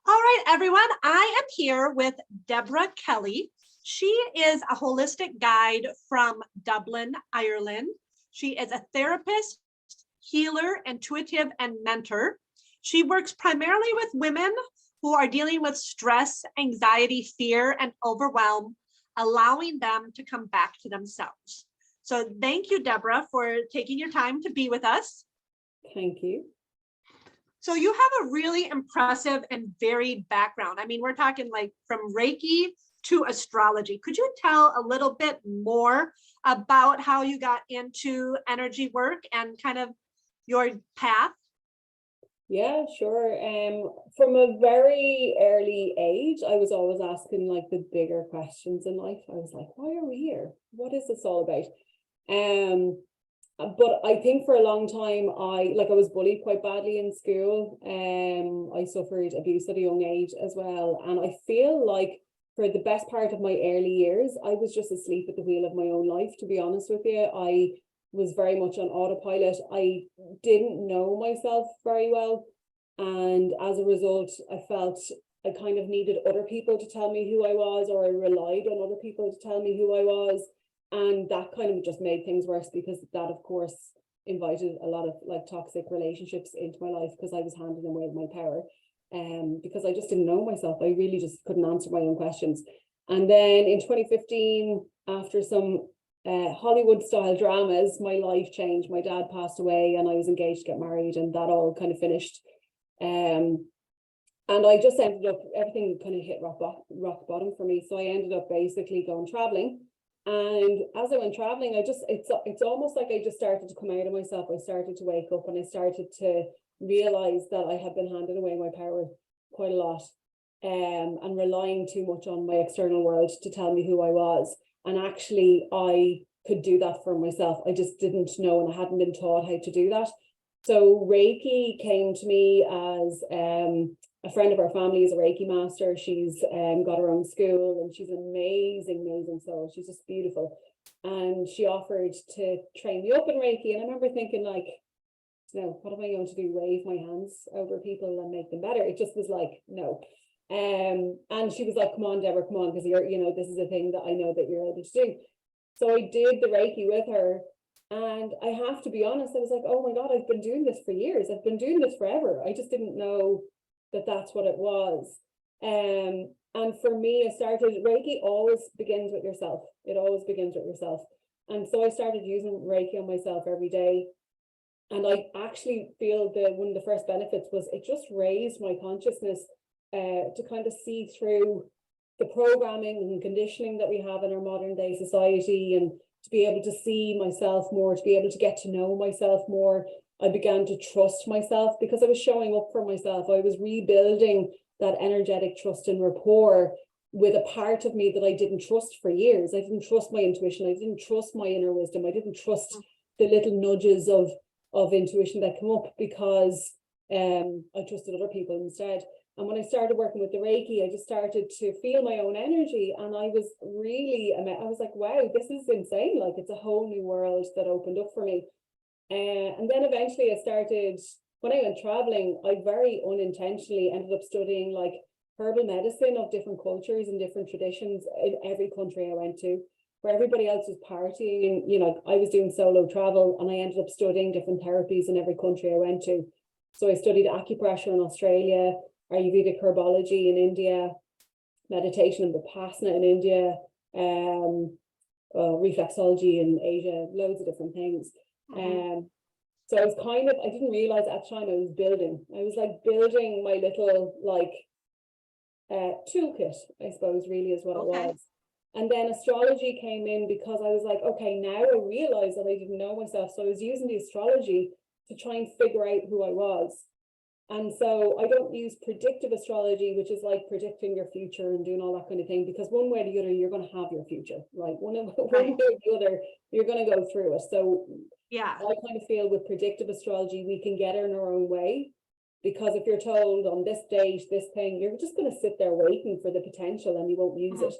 All right, everyone. I am here with Deborah Kelly. She is a holistic guide from Dublin, Ireland. She is a therapist, healer, intuitive, and mentor. She works primarily with women who are dealing with stress, anxiety, fear, and overwhelm, allowing them to come back to themselves. So thank you, Deborah, for taking your time to be with us. Thank you. So you have a really impressive and varied background. I mean, we're talking like from Reiki to astrology. Could you tell a little bit more about how you got into energy work and kind of your path? Yeah, sure. From a very early age, I was always asking like the bigger questions in life. I was like, why are we here? What is this all about? But I think for a long time, I was bullied quite badly in school. I suffered abuse at a young age as well. And I feel like for the best part of my early years, I was just asleep at the wheel of my own life, to be honest with you. I was very much on autopilot. I didn't know myself very well. And as a result, I felt I kind of needed other people to tell me who I was, or I relied on other people to tell me who I was. And that kind of just made things worse because that, of course, invited a lot of like toxic relationships into my life because I was handing away my power. Because I just didn't know myself. I really just couldn't answer my own questions. And then in 2015, after some Hollywood style dramas, my life changed. My dad passed away and I was engaged to get married, and that all kind of finished. And I just ended up, everything kind of hit rock bottom for me. So I ended up basically going traveling. And as I went traveling, it's almost like I just started to come out of myself. I started to wake up and I started to realize that I had been handing away my power quite a lot, and relying too much on my external world to tell me who I was. And actually, I could do that for myself. I just didn't know, and I hadn't been taught how to do that. So Reiki came to me as a friend of our family is a Reiki master. She's got her own school and she's an amazing soul. She's just beautiful. And she offered to train me up in Reiki. And I remember thinking like, no, what am I going to do? Wave my hands over people and make them better? It just was like, no. And she was like, come on, Deborah, come on, because this is a thing that I know that you're able to do. So I did the Reiki with her. And I have to be honest, I was like, oh my God, I've been doing this for years. I've been doing this forever. I just didn't know that that's what it was. And for me, Reiki always begins with yourself. It always begins with yourself. And so I started using Reiki on myself every day. And I actually feel that one of the first benefits was it just raised my consciousness to kind of see through the programming and conditioning that we have in our modern day society, and to be able to see myself more, to be able to get to know myself more. I began to trust myself because I was showing up for myself. I was rebuilding that energetic trust and rapport with a part of me that I didn't trust for years. I didn't trust my intuition. I didn't trust my inner wisdom. I didn't trust the little nudges of intuition that come up because I trusted other people instead. And when I started working with the Reiki, I just started to feel my own energy. And I was like, wow, this is insane. Like, it's a whole new world that opened up for me. And then eventually when I went traveling, I very unintentionally ended up studying like herbal medicine of different cultures and different traditions in every country I went to, where everybody else was partying. I was doing solo travel, and I ended up studying different therapies in every country I went to. So I studied acupressure in Australia, Ayurvedic herbology in India, meditation and Vipassana in India, reflexology in Asia, loads of different things. So I was I didn't realize at the time I was building my little toolkit, I suppose, really is what it was. And then astrology came in because I was like, okay, now I realize that I didn't know myself. So I was using the astrology to try and figure out who I was. And so I don't use predictive astrology, which is like predicting your future and doing all that kind of thing, because one way or the other, you're going to have your future, right? One way or the other, you're going to go through it. So yeah, I kind of feel with predictive astrology, we can get in our own way, because if you're told on this date, this thing, you're just going to sit there waiting for the potential and you won't use it.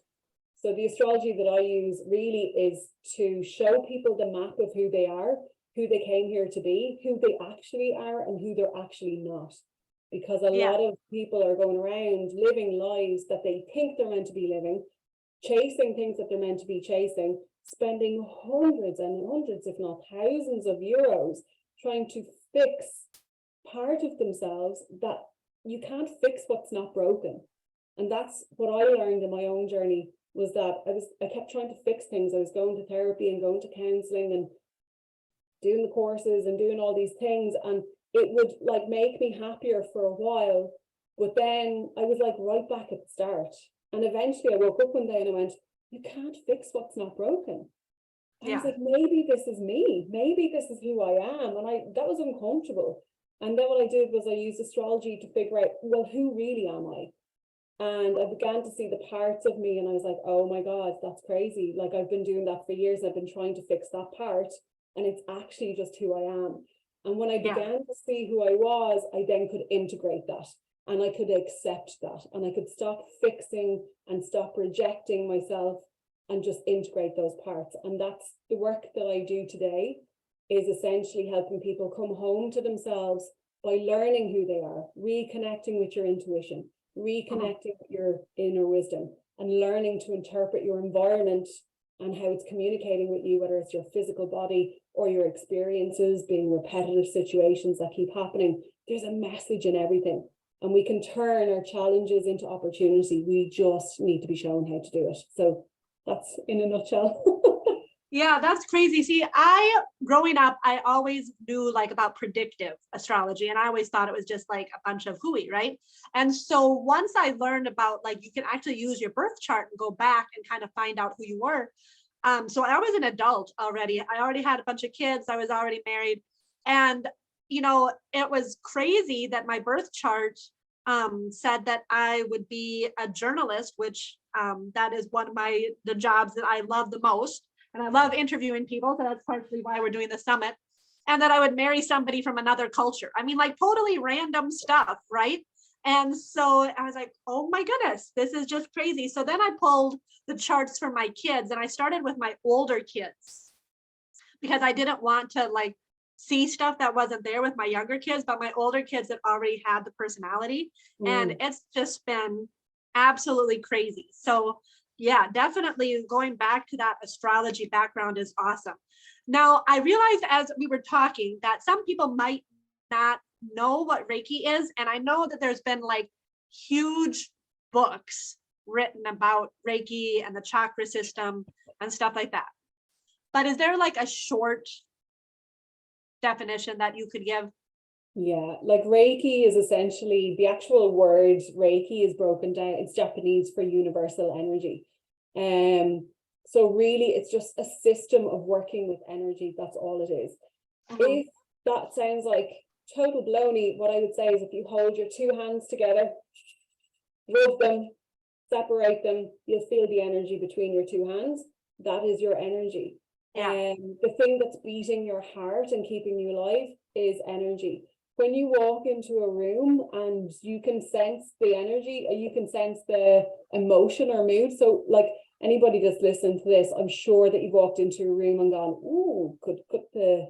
So the astrology that I use really is to show people the map of who they are, who they came here to be, who they actually are, and who they're actually not. because a Yeah. lot of people are going around living lives that they think they're meant to be living, chasing things that they're meant to be chasing, spending hundreds and hundreds, if not thousands of euros trying to fix part of themselves that you can't fix what's not broken. And that's what I learned in my own journey, was that I kept trying to fix things. I was going to therapy and going to counseling and doing the courses and doing all these things, and it would like make me happier for a while, but then I was like right back at the start. And eventually I woke up one day and I went, you can't fix what's not broken. I was Yeah. like, maybe this is me, maybe this is who I am. And that was uncomfortable. And then what I did was I used astrology to figure out, well, who really am I? And I began to see the parts of me, and I was like, oh my God, that's crazy. Like, I've been doing that for years. I've been trying to fix that part, and it's actually just who I am. And when I began to see who I was, I then could integrate that, and I could accept that, and I could stop fixing and stop rejecting myself and just integrate those parts. And that's the work that I do today, is essentially helping people come home to themselves by learning who they are, reconnecting with your intuition, reconnecting with your inner wisdom, and learning to interpret your environment and how it's communicating with you, whether it's your physical body or your experiences being repetitive situations that keep happening. There's a message in everything, and we can turn our challenges into opportunity. We just need to be shown how to do it. So that's in a nutshell. Yeah, that's crazy. See, growing up, I always knew like about predictive astrology, and I always thought it was just like a bunch of hooey, right? And so once I learned about like you can actually use your birth chart and go back and kind of find out who you were. So I was an adult already. I already had a bunch of kids. I was already married. And, it was crazy that my birth chart said that I would be a journalist, which that is one of the jobs that I love the most. And I love interviewing people. So that's partially why we're doing the summit. And that I would marry somebody from another culture. I mean, like totally random stuff, right? And so I was like, oh my goodness, this is just crazy. So then I pulled the charts for my kids, and I started with my older kids because I didn't want to like see stuff that wasn't there with my younger kids, but my older kids that already had the personality. And it's just been absolutely crazy. So yeah, definitely going back to that astrology background is awesome. Now, I realized as we were talking that some people might not know what Reiki is. And I know that there's been like huge books written about Reiki and the chakra system and stuff like that. But is there like a short definition that you could give? Yeah, like Reiki is essentially, the actual word Reiki is broken down. It's Japanese for universal energy. So really it's just a system of working with energy. That's all it is. If that sounds like total baloney, what I would say is if you hold your two hands together, rub them, separate them, you'll feel the energy between your two hands. That is your energy. The thing that's beating your heart and keeping you alive is energy. When you walk into a room and you can sense the energy, or you can sense the emotion or mood. So like anybody that's listening to this, I'm sure that you've walked into a room and gone, ooh, could cut the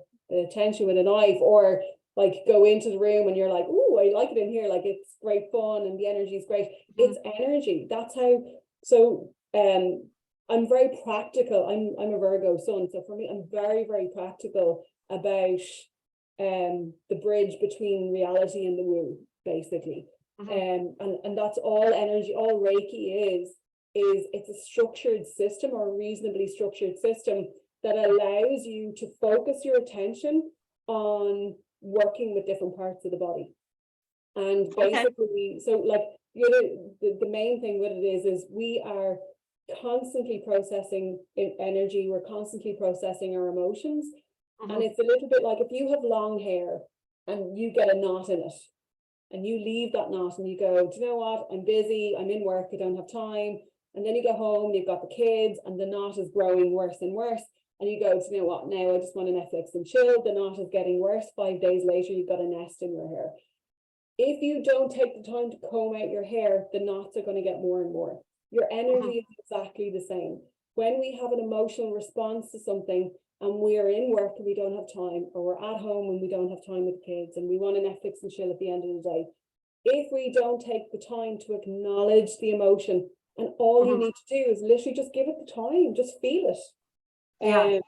tension with a knife, or like go into the room and you're like, ooh, I like it in here, like it's great fun and the energy is great. It's energy. That's how. So I'm very practical. I'm a Virgo sun, so for me, I'm very, very practical about the bridge between reality and the woo, basically. And that's all energy. All Reiki is it's a structured system, or a reasonably structured system, that allows you to focus your attention on working with different parts of the body. And basically, so like the main thing with it is we are constantly processing energy. We're constantly processing our emotions. And it's a little bit like if you have long hair and you get a knot in it, and you leave that knot and you go, do you know what? I'm busy, I'm in work, I don't have time. And then you go home, you've got the kids, and the knot is growing worse and worse. And you go, do you know what? Now I just want to Netflix and chill. The knot is getting worse. 5 days later, you've got a nest in your hair. If you don't take the time to comb out your hair, the knots are going to get more and more. Your energy is exactly the same. When we have an emotional response to something, and we are in work and we don't have time, or we're at home and we don't have time with the kids, and we want a Netflix and chill at the end of the day, if we don't take the time to acknowledge the emotion, and all you need to do is literally just give it the time, just feel it. Yeah.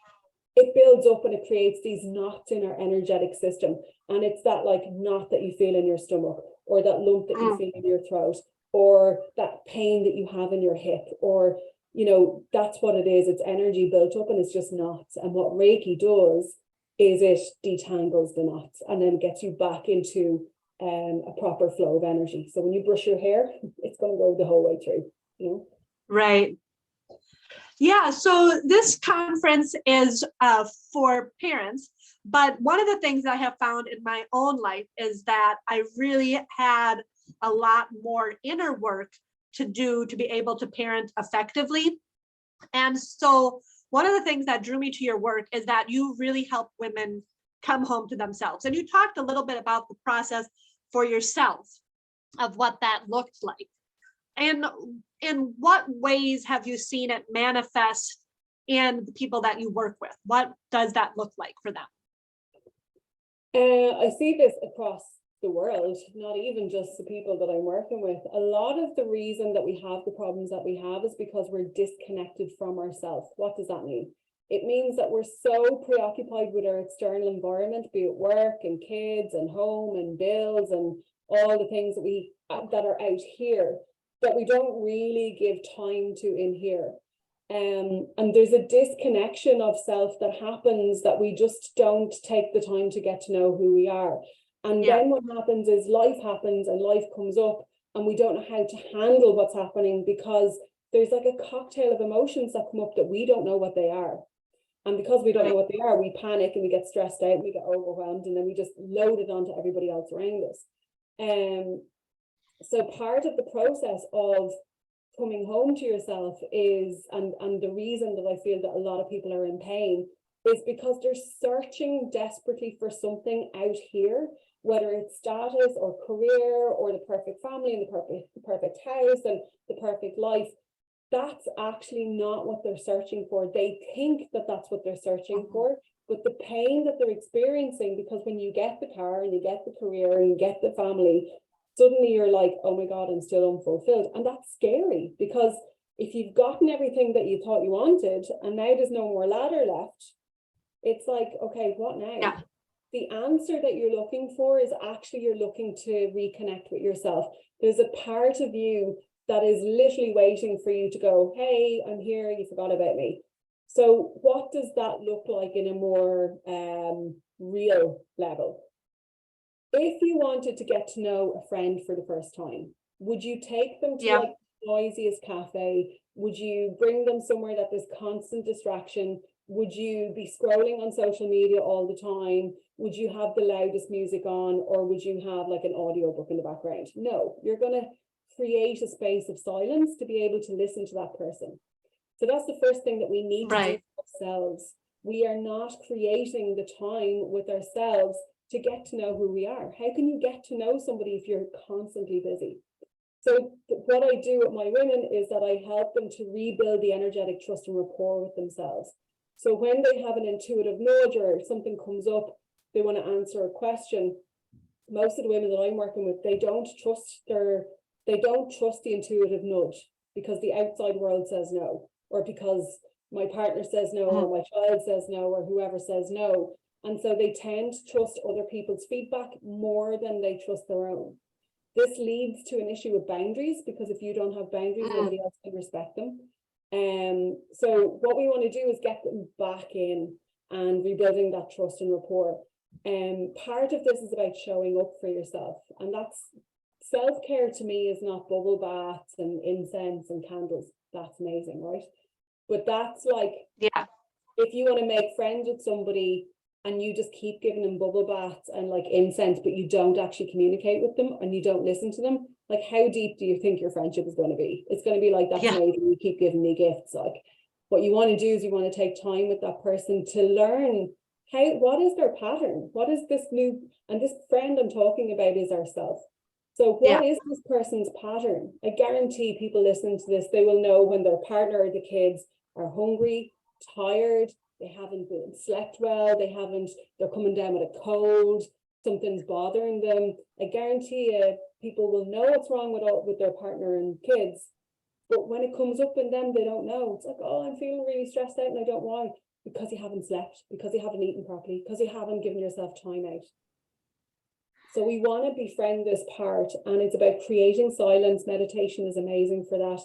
It builds up and it creates these knots in our energetic system. And it's that like knot that you feel in your stomach, or that lump that you feel in your throat, or that pain that you have in your hip, or, you know, that's what it is. It's energy built up and it's just knots. And what Reiki does is it detangles the knots and then gets you back into a proper flow of energy. So when you brush your hair, it's going to go the whole way through, you know? Right. Yeah, so this conference is for parents, but one of the things I have found in my own life is that I really had a lot more inner work to do to be able to parent effectively. And so one of the things that drew me to your work is that you really help women come home to themselves. And you talked a little bit about the process for yourself of what that looked like. And in what ways have you seen it manifest in the people that you work with? What does that look like for them? I see this across the world, not even just the people that I'm working with. A lot of the reason that we have the problems that we have is because we're disconnected from ourselves. What does that mean? It means that we're so preoccupied with our external environment, be it work and kids and home and bills and all the things that are out here, that we don't really give time to in here. And there's a disconnection of self that happens, that we just don't take the time to get to know who we are. And then what happens is life happens and life comes up and we don't know how to handle what's happening, because there's like a cocktail of emotions that come up that we don't know what they are. And because we don't know what they are, we panic and we get stressed out and we get overwhelmed, and then we just load it onto everybody else around us. So part of the process of coming home to yourself is, and the reason that I feel that a lot of people are in pain is because they're searching desperately for something out here, whether it's status or career or the perfect family and the perfect house and the perfect life. That's actually not what they're searching for. They think that that's what they're searching for, but the pain that they're experiencing, because when you get the car and you get the career and you get the family, suddenly you're like, oh my God, I'm still unfulfilled. And that's scary, because if you've gotten everything that you thought you wanted and now there's no more ladder left, it's like, okay, what now? Yeah. The answer that you're looking for is actually you're looking to reconnect with yourself. There's a part of you that is literally waiting for you to go, hey, I'm here, you forgot about me. So what does that look like in a more real level? If you wanted to get to know a friend for the first time, would you take them to like the noisiest cafe? Would you bring them somewhere that there's constant distraction? Would you be scrolling on social media all the time? Would you have the loudest music on, or would you have like an audiobook in the background? No, you're going to create a space of silence to be able to listen to that person. So that's the first thing that we need to do for ourselves. We are not creating the time with ourselves to get to know who we are. How can you get to know somebody if you're constantly busy? So what I do with my women is that I help them to rebuild the energetic trust and rapport with themselves. So when they have an intuitive nudge or something comes up, they want to answer a question, most of the women that I'm working with, they don't trust the intuitive nudge because the outside world says no, or because my partner says no, or my child says no, or whoever says no. And so they tend to trust other people's feedback more than they trust their own. This leads to an issue with boundaries, because if you don't have boundaries, nobody else can respect them. So what we want to do is get them back in and rebuilding that trust and rapport. Part of this is about showing up for yourself. And that's self-care to me is not bubble baths and incense and candles. That's amazing, right? But that's like, if you want to make friends with somebody and you just keep giving them bubble baths and like incense, but you don't actually communicate with them and you don't listen to them, like how deep do you think your friendship is going to be? It's going to be like, that's amazing, you keep giving me gifts. Like, what you want to do is you want to take time with that person to learn what is their pattern? What is this new, and this friend I'm talking about is ourself. So what is this person's pattern? I guarantee people listening to this, they will know when their partner or the kids are hungry, tired, they haven't slept well, they're coming down with a cold, something's bothering them, I guarantee you people will know what's wrong with their partner and kids. But when it comes up in them, they don't know. It's like, oh, I'm feeling really stressed out and I don't know why. Because you haven't slept, because you haven't eaten properly, because you haven't given yourself time out. So we want to befriend this part, and it's about creating silence. Meditation is amazing for that.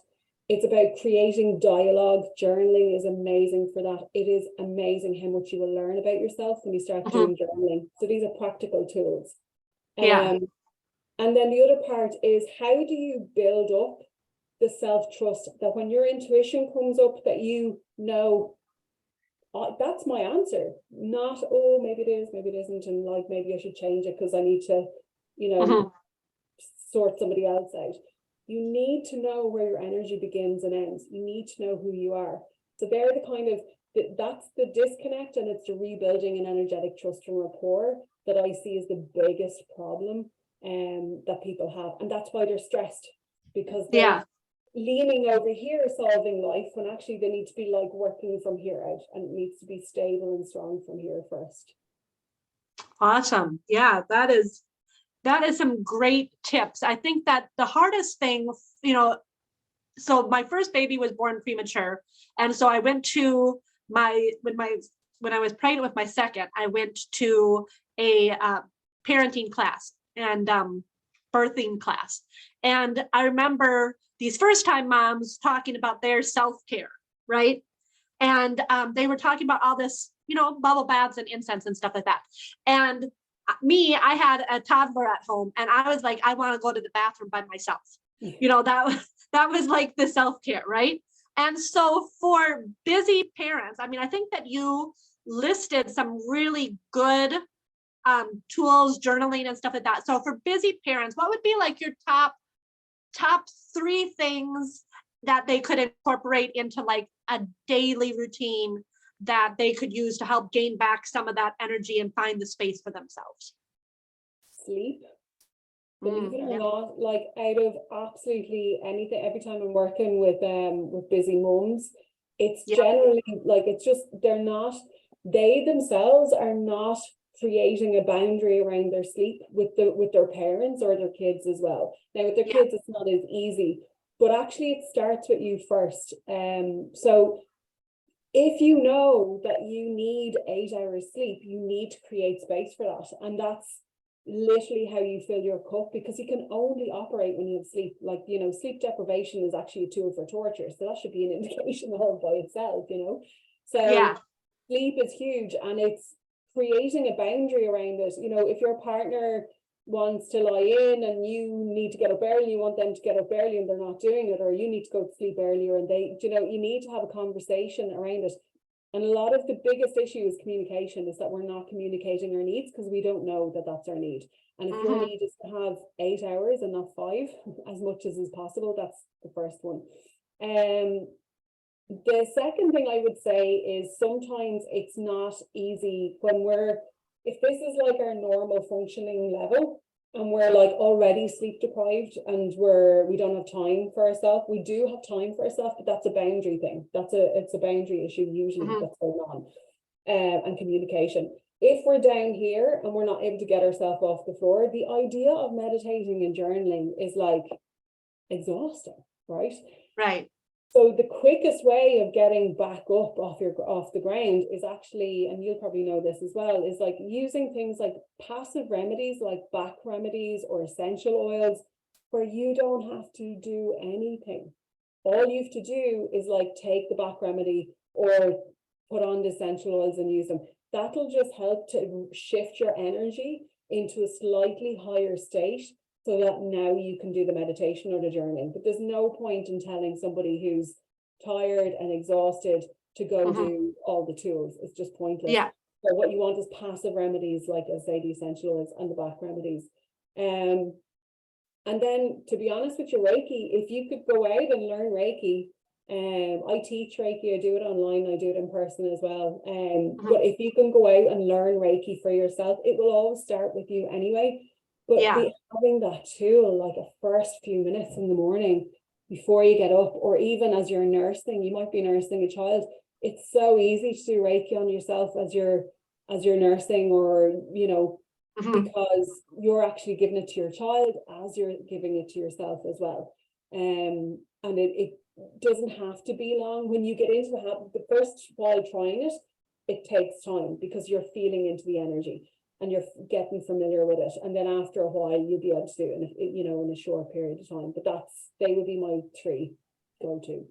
It's about creating dialogue. Journaling is amazing for that. It is amazing how much you will learn about yourself when you start doing journaling. So these are practical tools. Yeah. And then the other part is, how do you build up the self-trust that when your intuition comes up, that you know, oh, that's my answer, not, oh, maybe it is, maybe it isn't, and like maybe I should change it because I need to, you know, sort somebody else out. You need to know where your energy begins and ends. You need to know who you are. So they're the kind of, that's the disconnect, and it's the rebuilding an energetic trust and rapport that I see as the biggest problem that people have. And that's why they're stressed, because they're leaning over here solving life when actually they need to be like working from here out, and it needs to be stable and strong from here first. Awesome. Yeah, that is some great tips. I think that the hardest thing, you know, so my first baby was born premature. And so I went to when I was pregnant with my second, I went to a parenting class and birthing class. And I remember these first time moms talking about their self-care, right? And they were talking about all this, you know, bubble baths and incense and stuff like that. And I had a toddler at home, and I was like, I want to go to the bathroom by myself. You know, that was like the self-care, right? And so for busy parents, I mean, I think that you listed some really good tools, journaling and stuff like that. So for busy parents, what would be like your top 3 things that they could incorporate into like a daily routine that they could use to help gain back some of that energy and find the space for themselves? Sleep. Believe it or not, like out of absolutely anything, every time I'm working with busy mums, it's generally like, it's just, they themselves are not creating a boundary around their sleep with their parents or their kids as well. Now with their kids, it's not as easy, but actually it starts with you first. So if you know that you need 8 hours sleep, you need to create space for that. And that's literally how you fill your cup, because you can only operate when you have sleep. Like, you know, sleep deprivation is actually a tool for torture. So that should be an indication all by itself, you know. So sleep is huge, and it's creating a boundary around it. You know, if your partner wants to lie in and you need to get up early, you want them to get up early and they're not doing it, or you need to go to sleep earlier and they, you know, you need to have a conversation around it. And a lot of the biggest issue is communication, is that we're not communicating our needs because we don't know that that's our need. And if your need is to have 8 hours and not 5, as much as is possible, that's the first one. The second thing I would say is sometimes it's not easy if this is like our normal functioning level and we're like already sleep deprived and we don't have time for ourselves. We do have time for ourselves, but that's a boundary thing. It's a boundary issue usually that's going on, and communication. If we're down here and we're not able to get ourselves off the floor, the idea of meditating and journaling is like exhausting, right? Right. So the quickest way of getting back up off the ground is actually, and you'll probably know this as well, is like using things like passive remedies, like back remedies or essential oils, where you don't have to do anything. All you have to do is like take the back remedy or put on the essential oils and use them. That'll just help to shift your energy into a slightly higher state, so that now you can do the meditation or the journaling. But there's no point in telling somebody who's tired and exhausted to go do all the tools. It's just pointless. Yeah. So what you want is passive remedies, like I say, the essential oils and the back remedies. And then, to be honest with you, Reiki, if you could go out and learn Reiki, I teach Reiki, I do it online, I do it in person as well. But if you can go out and learn Reiki for yourself, it will always start with you anyway. But having that tool, like a first few minutes in the morning before you get up, or even as you're nursing, you might be nursing a child. It's so easy to do Reiki on yourself as you're nursing, or, you know, Mhm. because you're actually giving it to your child as you're giving it to yourself as well. And it doesn't have to be long. When you get into the first while trying it, it takes time because you're feeling into the energy and you're getting familiar with it. And then after a while, you'll be able to do it in a short period of time. But they would be my 3 go-to.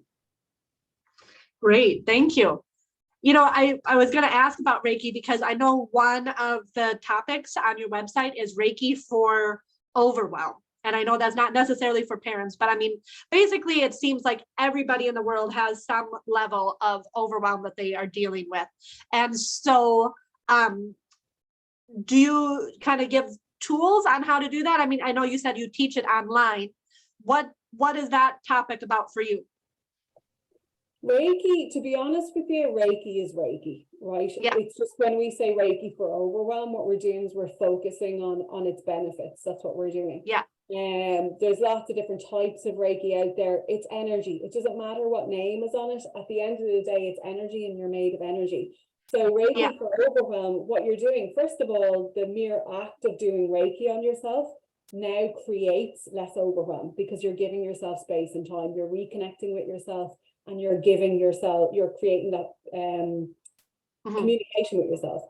Great, thank you. You know, I was going to ask about Reiki because I know one of the topics on your website is Reiki for overwhelm. And I know that's not necessarily for parents, but I mean, basically, it seems like everybody in the world has some level of overwhelm that they are dealing with. And so, do you kind of give tools on how to do that? I mean, I know you said you teach it online. What is that topic about for you? Reiki, to be honest with you, Reiki is Reiki, right? Yeah. It's just when we say Reiki for overwhelm, what we're doing is we're focusing on its benefits. That's what we're doing. Yeah. There's lots of different types of Reiki out there. It's energy. It doesn't matter what name is on it. At the end of the day, it's energy and you're made of energy. So Reiki for overwhelm, what you're doing, first of all, the mere act of doing Reiki on yourself now creates less overwhelm because you're giving yourself space and time. You're reconnecting with yourself and you're creating that communication with yourself.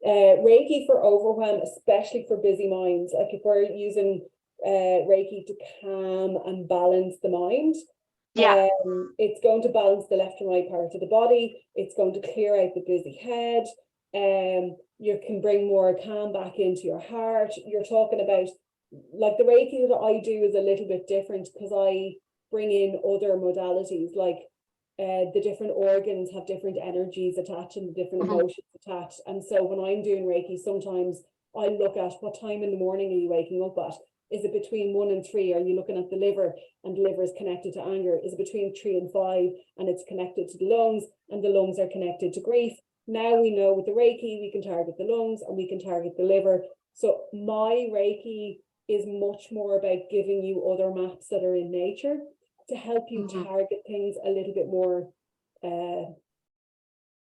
Reiki for overwhelm, especially for busy minds, like if we're using Reiki to calm and balance the mind, it's going to balance the left and right part of the body. It's going to clear out the busy head. You can bring more calm back into your heart. You're talking about, like, the Reiki that I do is a little bit different because I bring in other modalities, like the different organs have different energies attached and different emotions attached. And so when I'm doing Reiki, sometimes I look at what time in the morning are you waking up at? Is it between 1 and 3? Are you looking at the liver and the liver is connected to anger? Is it between 3 and 5 and it's connected to the lungs and the lungs are connected to grief? Now we know with the Reiki, we can target the lungs and we can target the liver. So my Reiki is much more about giving you other maps that are in nature to help you target things a little bit more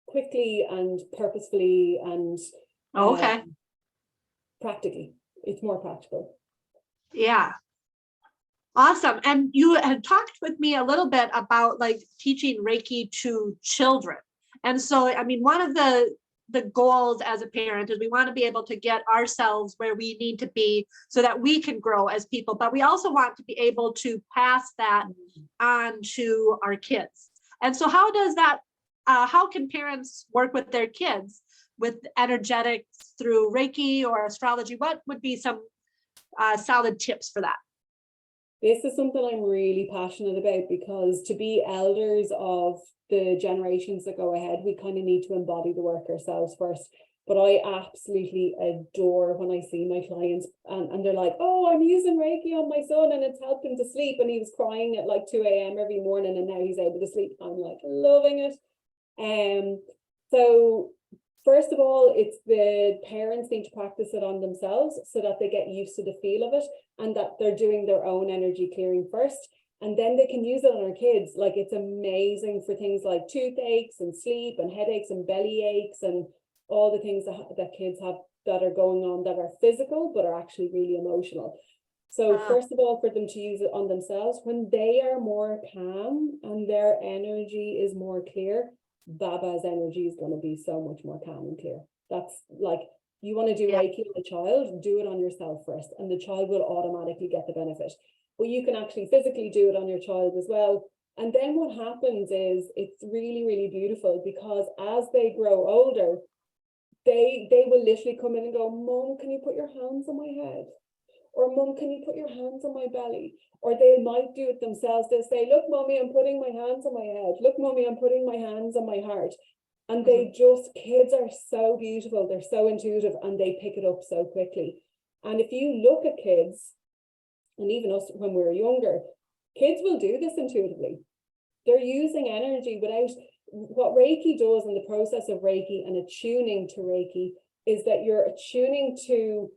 quickly and purposefully and practically. It's more practical. Yeah. Awesome. And you had talked with me a little bit about like teaching Reiki to children. And so, I mean, one of the goals as a parent is we want to be able to get ourselves where we need to be so that we can grow as people, but we also want to be able to pass that on to our kids. And so how does that, how can parents work with their kids with energetics through Reiki or astrology? What would be some solid tips for that? This is something I'm really passionate about because to be elders of the generations that go ahead, we kind of need to embody the work ourselves first. But I absolutely adore when I see my clients and they're like, oh, I'm using Reiki on my son and it's helped him to sleep. And he was crying at like 2 a.m. every morning and now he's able to sleep. I'm like loving it. So first of all, it's the parents need to practice it on themselves so that they get used to the feel of it and that they're doing their own energy clearing first. And then they can use it on our kids. Like, it's amazing for things like toothaches and sleep and headaches and belly aches and all the things that kids have that are going on that are physical but are actually really emotional. So first of all, for them to use it on themselves, when they are more calm and their energy is more clear, Baba's energy is going to be so much more calm and clear. That's like, you want to do Reiki on a child, do it on yourself first, and the child will automatically get the benefit. But you can actually physically do it on your child as well. And then what happens is it's really, really beautiful because as they grow older, they will literally come in and go, Mom, can you put your hands on my head? Or Mom, can you put your hands on my belly? Or they might do it themselves. They'll say, look, Mommy, I'm putting my hands on my head. Look, Mommy, I'm putting my hands on my heart. And they just, kids are so beautiful. They're so intuitive and they pick it up so quickly. And if you look at kids, and even us when we were younger, kids will do this intuitively. They're using energy without, what Reiki does in the process of Reiki and attuning to Reiki is that you're attuning to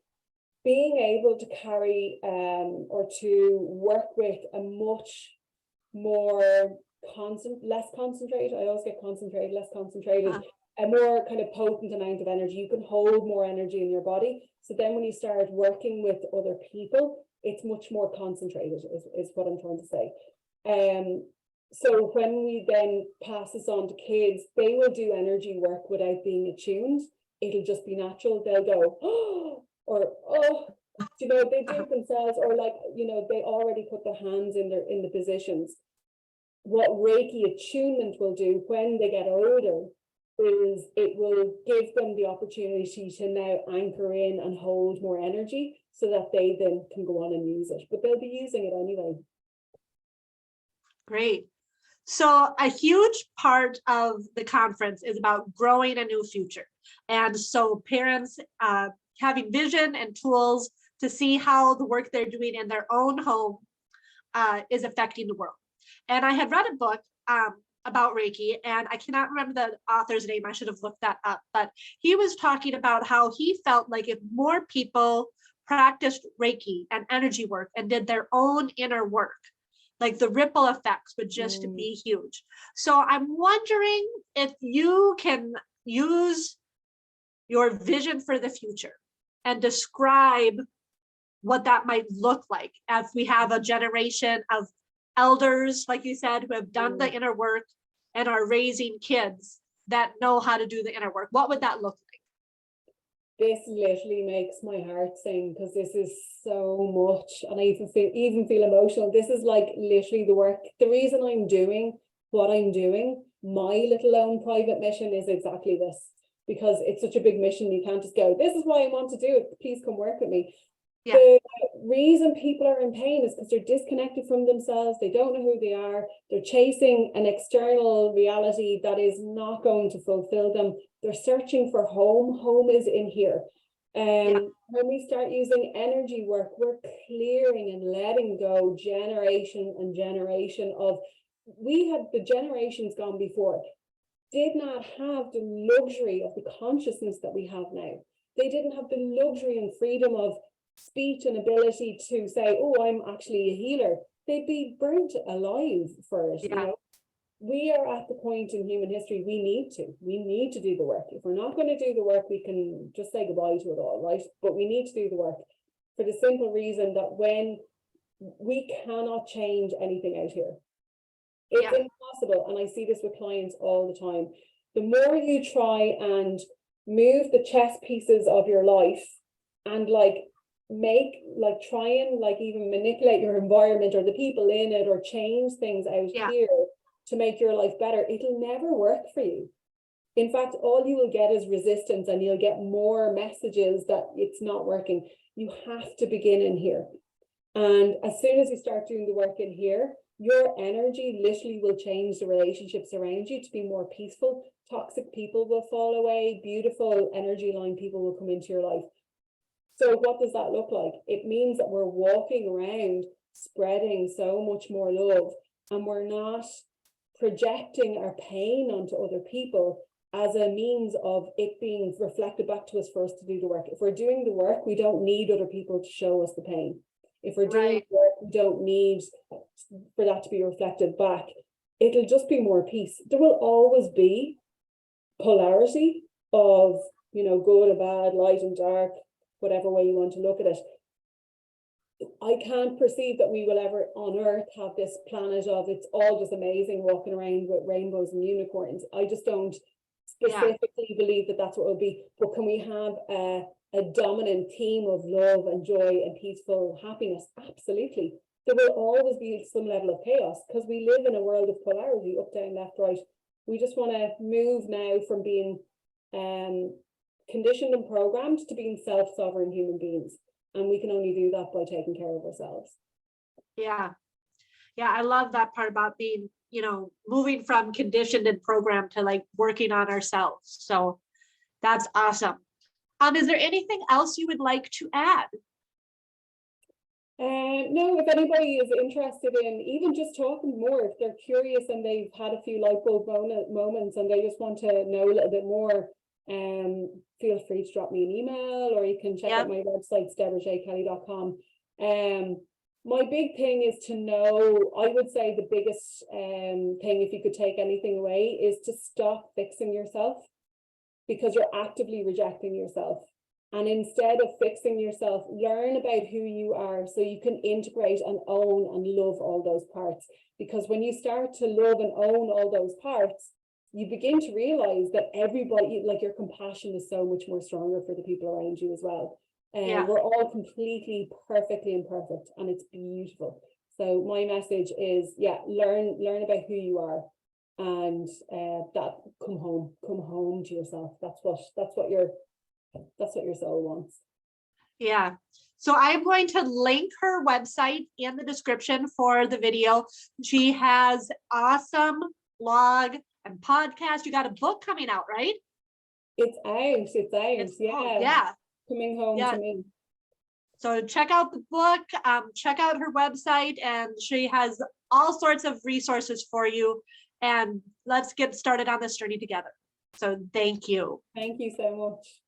being able to carry or to work with a much more less concentrated, I always get concentrated, less concentrated, a more kind of potent amount of energy. You can hold more energy in your body. So then when you start working with other people, it's much more concentrated, is what I'm trying to say. So when we then pass this on to kids, they will do energy work without being attuned. It'll just be natural. They'll go, oh, or oh, you know, they do it themselves, or like, you know, they already put their hands in the positions. What Reiki attunement will do when they get older is it will give them the opportunity to now anchor in and hold more energy so that they then can go on and use it. But they'll be using it anyway. Great. So a huge part of the conference is about growing a new future. And so parents having vision and tools to see how the work they're doing in their own home is affecting the world. And I had read a book about Reiki, and I cannot remember the author's name. I should have looked that up, but he was talking about how he felt like if more people practiced Reiki and energy work and did their own inner work, like the ripple effects would just be huge. So I'm wondering if you can use your vision for the future and describe what that might look like as we have a generation of elders, like you said, who have done the inner work and are raising kids that know how to do the inner work. What would that look like? This literally makes my heart sing, because this is so much, and I even feel emotional. This is like literally the work. The reason I'm doing what I'm doing, my little own private mission, is exactly this, because it's such a big mission. You can't just go, this is why I want to do it, please come work with me. Yeah. The reason people are in pain is because they're disconnected from themselves. They don't know who they are. They're chasing an external reality that is not going to fulfill them. They're searching for home. Home is in here. When we start using energy work, we're clearing and letting go generation and generation of, we had the generations gone before did not have the luxury of the consciousness that we have now. They didn't have the luxury and freedom of speech and ability to say, oh, I'm actually a healer. They'd be burnt alive for it. You know, we are at the point in human history we need to do the work. If we're not going to do the work, we can just say goodbye to it all, right? But we need to do the work for the simple reason that when we cannot change anything out here, it's impossible. And I see this with clients all the time. The more you try and move the chess pieces of your life and try and even manipulate your environment or the people in it, or change things out here to make your life better, it'll never work for you. In fact, all you will get is resistance, and you'll get more messages that it's not working. You have to begin in here. And as soon as you start doing the work in here, your energy literally will change the relationships around you to be more peaceful. Toxic people will fall away. Beautiful energy line people will come into your life. So what does that look like? It means that we're walking around spreading so much more love, and we're not projecting our pain onto other people as a means of it being reflected back to us for us to do the work. If we're doing the work, we don't need other people to show us the pain. If we're doing the work, we don't need for that to be reflected back. It'll just be more peace. There will always be polarity of, you know, good and bad, light and dark, whatever way you want to look at it. I can't perceive that we will ever on Earth have this planet of it's all just amazing walking around with rainbows and unicorns. I just don't specifically believe that that's what it will be. But can we have a dominant theme of love and joy and peaceful happiness? Absolutely. There will always be some level of chaos because we live in a world of polarity, up, down, left, right. We just want to move now from being conditioned and programmed to being self-sovereign human beings. And we can only do that by taking care of ourselves. Yeah, I love that part about being, you know, moving from conditioned and programmed to like working on ourselves. So that's awesome. Is there anything else you would like to add? No, if anybody is interested in even just talking more, if they're curious and they've had a few light bulb moments and they just want to know a little bit more, feel free to drop me an email, or you can check out my website, deborahjkelly.com. My big thing is to know, I would say the biggest thing, if you could take anything away, is to stop fixing yourself. because you're actively rejecting yourself. And instead of fixing yourself, learn about who you are so you can integrate and own and love all those parts. Because when you start to love and own all those parts, you begin to realize that everybody, like your compassion is so much more stronger for the people around you as well. And Yeah. we're all completely, perfectly imperfect, and it's beautiful. So my message is, yeah, learn about who you are, and that come home to yourself. That's what your soul wants. Yeah. So I'm going to link her website in the description for the video. She has awesome blog and podcast. You got a book coming out, right? It's out. Yeah. Yeah. Coming home Yeah. to me. So check out the book, check out her website, and she has all sorts of resources for you. And let's get started on this journey together. So thank you. Thank you so much.